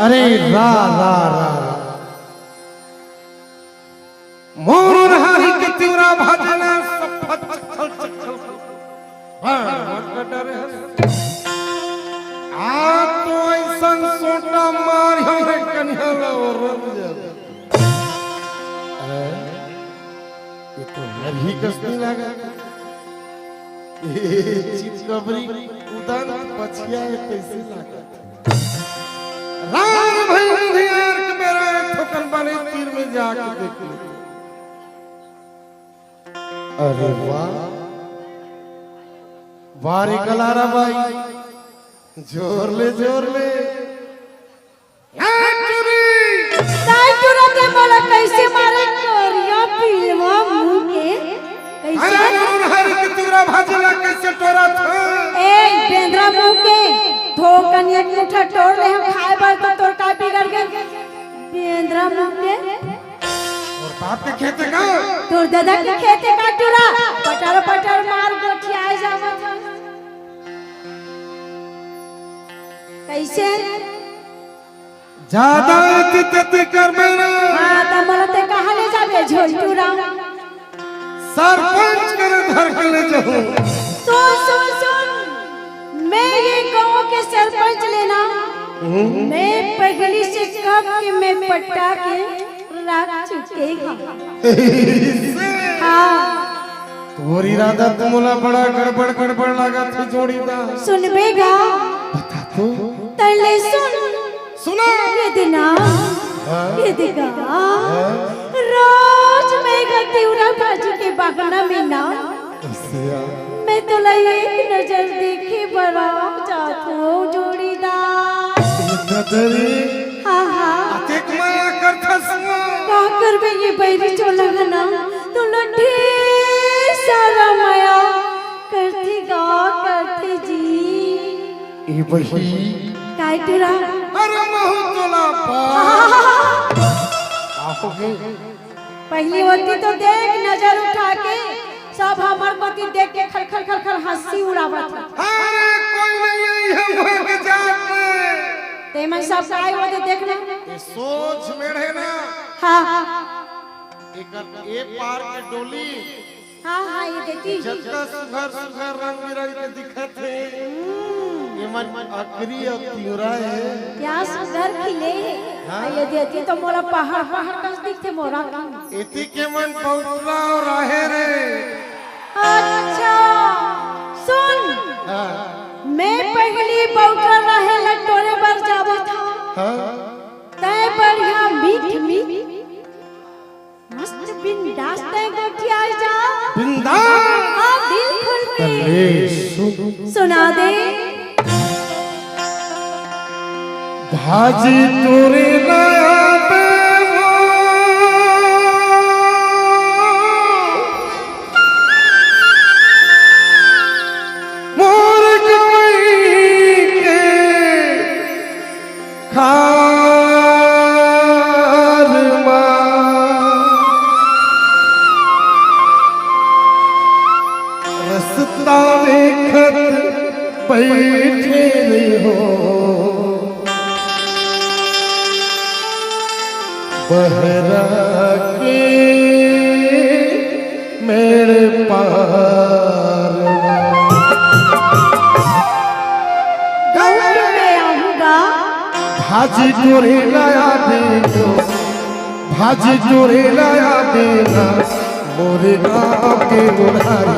अरे रा रा रा मोर हरि के तिवरा भजना सफत चल चल मत डरे आ तो ऐसा सोटा मार है कन्हैया और ये तो नहीं कसनी लगा चितकबरी उदान पछिया कैसे लगा राम भाई अंधियार के मेरा ठोकन बने तीर में जाके देख ले। अरे वाह वारे कलारा भाई जोर ले चुरा के बोला कैसे मारे करिया पीलवा मुंह के कैसे अरे हरि के तुरा भाजला कैसे टोरा था ए बेंद्रा मुंह के ठोकन एक मुठा तोड़ ले हम खाए बार तो तोर का बिगड़ गए बेंद्रा मुंह के और बाप के खेते का तोर दादा के खेते का टुरा पटार मार गोठिया आ जावत कैसे ज्यादा अति कर मेरा हां त मला ते कहा ले जाबे झोलटुरा सरपंच कर धर के ले जाओ सुन मैं ये गांव के सरपंच लेना मैं पगली से कब के मैं पट्टा के रख चुके हाँ तोरी इरादा तुमला बड़ा गड़बड़ लगा थी जोड़ीदा सुनबेगा बता तो तले सुना ये दिना ये दिगा रोज मैं गति उड़ा बाजू के बगना में ना मैं तो एक नजर देखी बड़ा चाहता हूँ जोड़ीदार हाँ हाँ अतिक माया कर खसमा का करबे ये बैरी चोला गना तो लड्ढे सारा माया करती जी ए बही काय तुरा अरे महु तोला पा आओगे पहली होती तो देख नजर उठा के सब हमार पति देख के खल हंसी उड़ावत अरे कोई नहीं है हम के जात में ते मैं सब काय होते देखने ये सोच मेढ़े ना हाँ एक ए पार के डोली हाँ ये देखी जगह सुघर रंग बिरंग के दिखत है ये मन अकरी और तिउरा है क्या सुंदर खिले ये देती तो मोरा पहाड़ कस दिखते मोरा इति के मन पौतरा और रहे रे अच्छा सुन मैं पहली पौतरा रहे लटोरे पर जाबो था तय बढ़िया मीठ मस्त बिंदास तय गोठिया जा बिंदास दिल खुल के सुना दे भाजी तोरे नया पे मोर गई के खार रसता देखत बैठे हो बहरा के मेरे पार गौर में आऊंगा भाजी चोरे लाया देना भाजी चोरे लाया देना मोरे गाँव के उधारी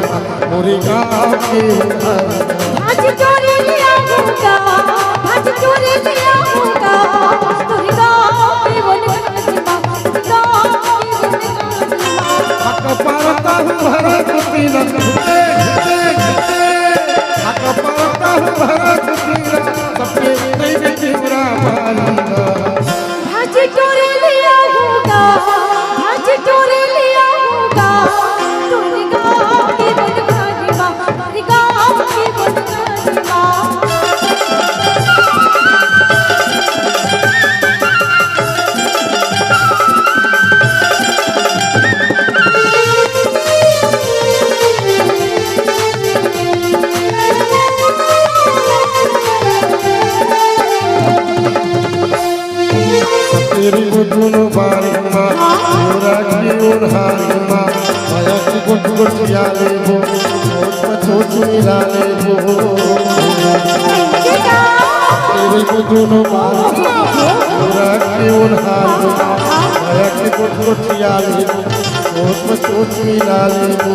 मोरे गाँव के उधारी भाजी चोरी ले आऊंगा भाजी चोरी ले आऊंगा तोरी गाँव पे वन पाता हूँ भरत पीला भरत पीला सबके तेरे चिवरा मारूंगा भाजी चोरी ले आऊंगा भाजी चोरी ले आऊंगा तोरी गाँव के वन तोरी गाँव के वन मिला ले वो तेरे को दोनों बात पूरा के उन्हार माया के कोठिया ले चोट चोट मिला ले वो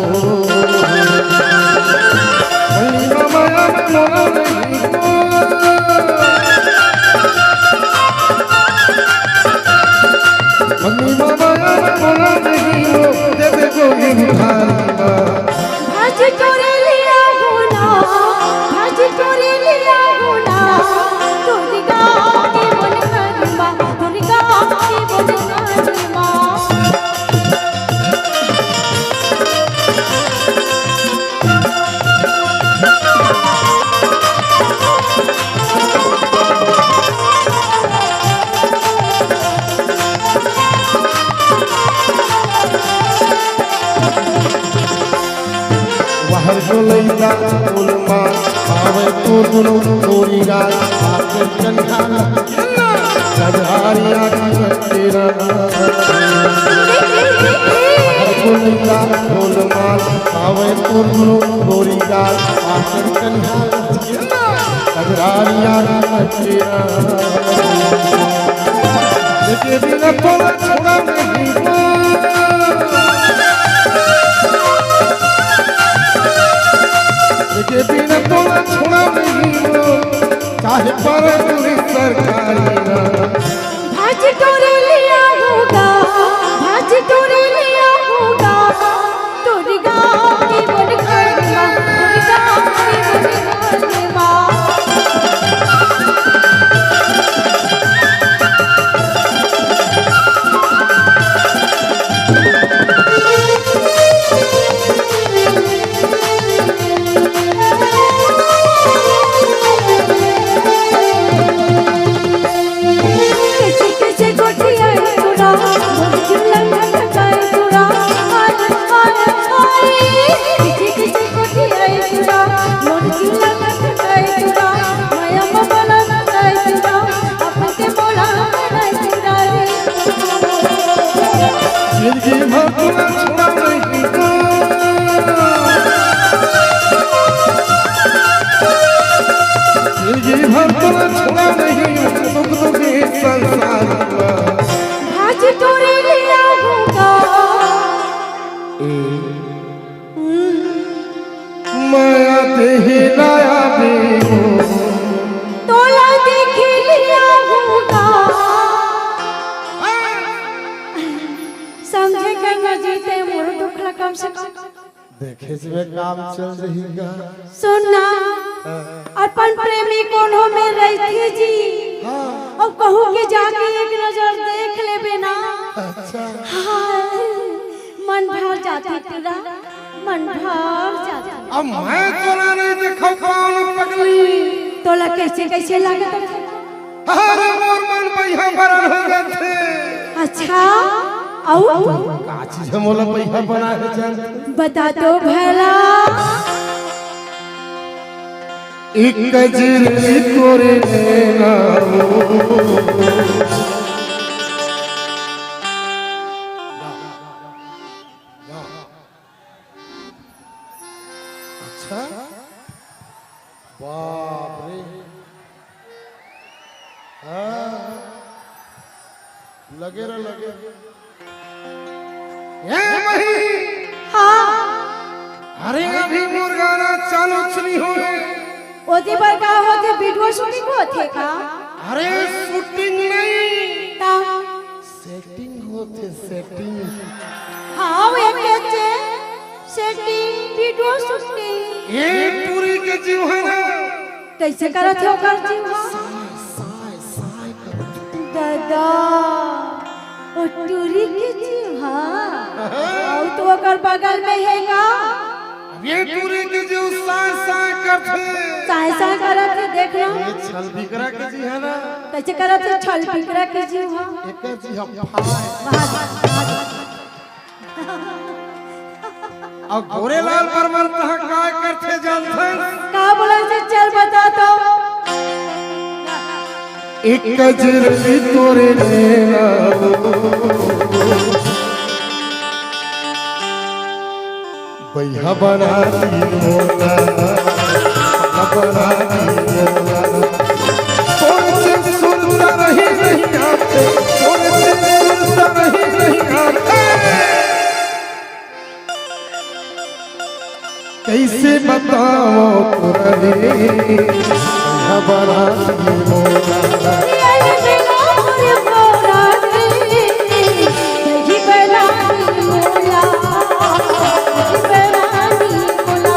माया मोरा नहीं मम्मी माया मोरा नहीं हो देवे को उधार भाज तोरे लिया होना भाज तोरे लिया होना दुर्गा के मन करमा दुर्गा के मन करमा हर गोलैया फूलमा आवे तो दुनो गोरी गाय आके चंगाल सदारिया की तेरा हर गोलैया फूलमा आवे तो दुनो गोरी गाय आके चंगाल सदारिया की तेरा लेके बिना तोला छोड़ा नहीं के बिना तोला छोड़ा नहीं हो चाहे पर पूरी सरकारी ना भाज तोरे लिया होगा भाज तोरे लिया होगा दुर्गा के मन करमा दुर्गा के मन करमा जिंदगी भर तोला छोड़ा नहीं हो जिंदगी भर तोला छोड़ा नहीं हो दुख दुखी संसार भाज तोरे लिया होगा माया ते ही लाया भी हो तोला देख लिया होगा समझे कर न जीते मोर दुखला कम से कम देखे में काम चल रही गा सुनना अपन प्रेमी कोनो में रही जी अब कहूँ कि जाके एक नजर देख ले बिना अच्छा मन भर जाता तेरा मन भर जाता अब मैं तोरा नहीं देखो कौन पगली तोला कैसे कैसे लागत अरे मोर मन पैसा भरल हो गए थे अच्छा आओ का चीज मोला पैसा बना है चल बता दो भला एक गजरी तोरे नैना अच्छा बाप रे हाँ लगे रे लगे ये मही हाँ अरे अभी मुर्गाना चालू चली हो ओती पर का होते वीडियो शूटिंग होते का अरे शूटिंग नहीं ता सेटिंग होते सेटिंग हाँ वो कहते सेटिंग वीडियो शूटिंग ये पूरी के जीव है ना कैसे करत हो कर जीव साय दादा ओ टूरी के जीव हाँ और तो कर बगल में है का ये पूरी के जीव साय साय करते साय साय करत है देख लो ये छल बिकरा के जी है ना कैसे करत है छल पिकरा के जीव हाँ एक जी हम फाय अब गोरेलाल परवर तह काय करते जानते का बोला से चल बता तो एक गजरी तोरे नैना बैहा बना दी होना बना दी मोला सोने से सुरता नहीं नहीं आते सोने से सुरता नहीं आते कैसे बताओ पुररी बना दी मोला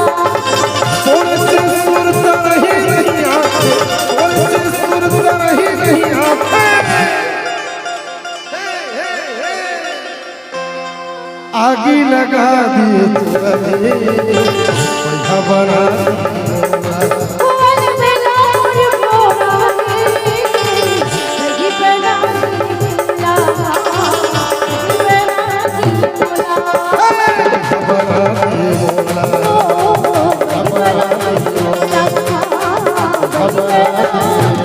सोने से सुरता नहीं आते सोने से सुरता नहीं आते आगी लगा दिए तुरंत बना Oh,